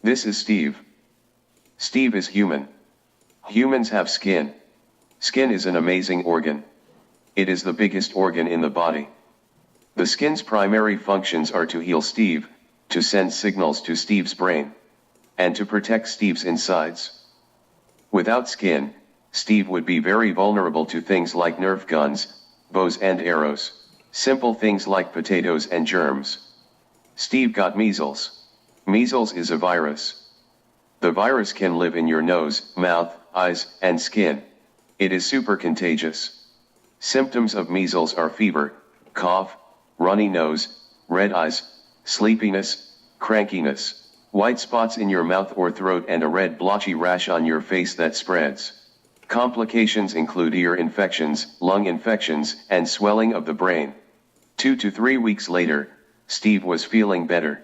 This is Steve. Steve is human. Humans have skin. Skin is an amazing organ. It is the biggest organ in the body. The skin's primary functions are to heal Steve, to send signals to Steve's brain, and to protect Steve's insides. Without skin, Steve would be very vulnerable to things like nerf guns, bows and arrows, simple things like potatoes and germs. Steve got measles. Measles is a virus. The virus can live in your nose, mouth, eyes, and skin. It is super contagious. Symptoms of measles are fever, cough, runny nose, red eyes, sleepiness, crankiness, white spots in your mouth or throat and a red blotchy rash on your face that spreads. Complications include ear infections, lung infections, and swelling of the brain. 2 to 3 weeks later, Steve was feeling better.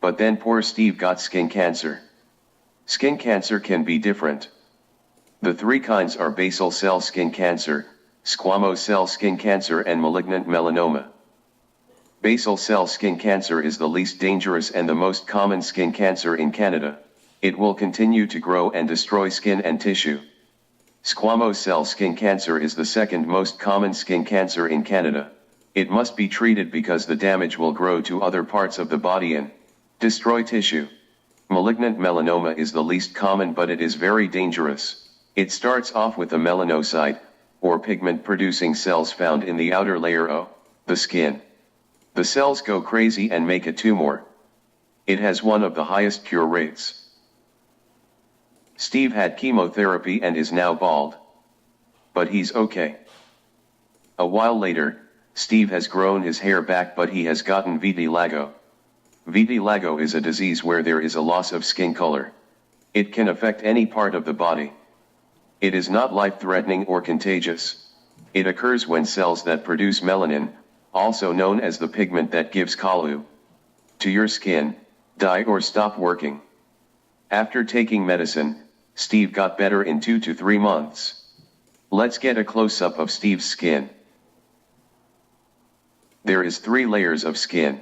But then poor Steve got skin cancer. Skin cancer can be different. The three kinds are basal cell skin cancer, squamous cell skin cancer and malignant melanoma. Basal cell skin cancer is the least dangerous and the most common skin cancer in Canada. It will continue to grow and destroy skin and tissue. Squamous cell skin cancer is the second most common skin cancer in Canada. It must be treated because the damage will grow to other parts of the body and destroy tissue. Malignant melanoma is the least common, but it is very dangerous. It starts off with a melanocyte, or pigment-producing cells found in the outer layer of the skin. The cells go crazy and make a tumor. It has one of the highest cure rates. Steve had chemotherapy and is now bald. But he's okay. A while later, Steve has grown his hair back, but he has gotten vitiligo. Vitiligo is a disease where there is a loss of skin color. It can affect any part of the body. It is not life-threatening or contagious. It occurs when cells that produce melanin, also known as the pigment that gives color to your skin, die or stop working. After taking medicine, Steve got better in 2 to 3 months. Let's get a close-up of Steve's skin. There is 3 layers of skin: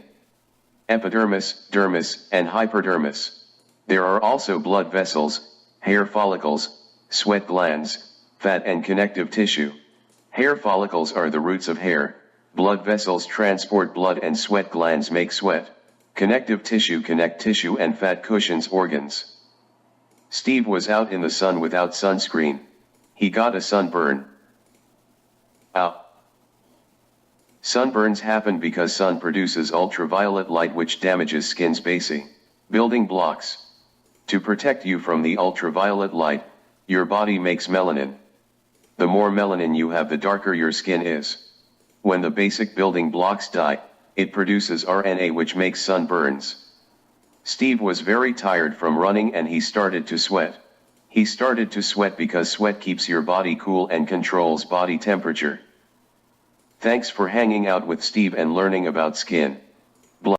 epidermis, dermis, and hypodermis. There are also blood vessels, hair follicles, sweat glands, fat and connective tissue. Hair follicles are the roots of hair, blood vessels transport blood and sweat glands make sweat. Connective tissue connect tissue and fat cushions organs. Steve was out in the sun without sunscreen. He got a sunburn. Ow. Sunburns happen because sun produces ultraviolet light which damages skin's basic building blocks. To protect you from the ultraviolet light, your body makes melanin. The more melanin you have, the darker your skin is. When the basic building blocks die, it produces RNA which makes sunburns. Steve was very tired from running and he started to sweat. He started to sweat because sweat keeps your body cool and controls body temperature. Thanks for hanging out with Steve and learning about skin.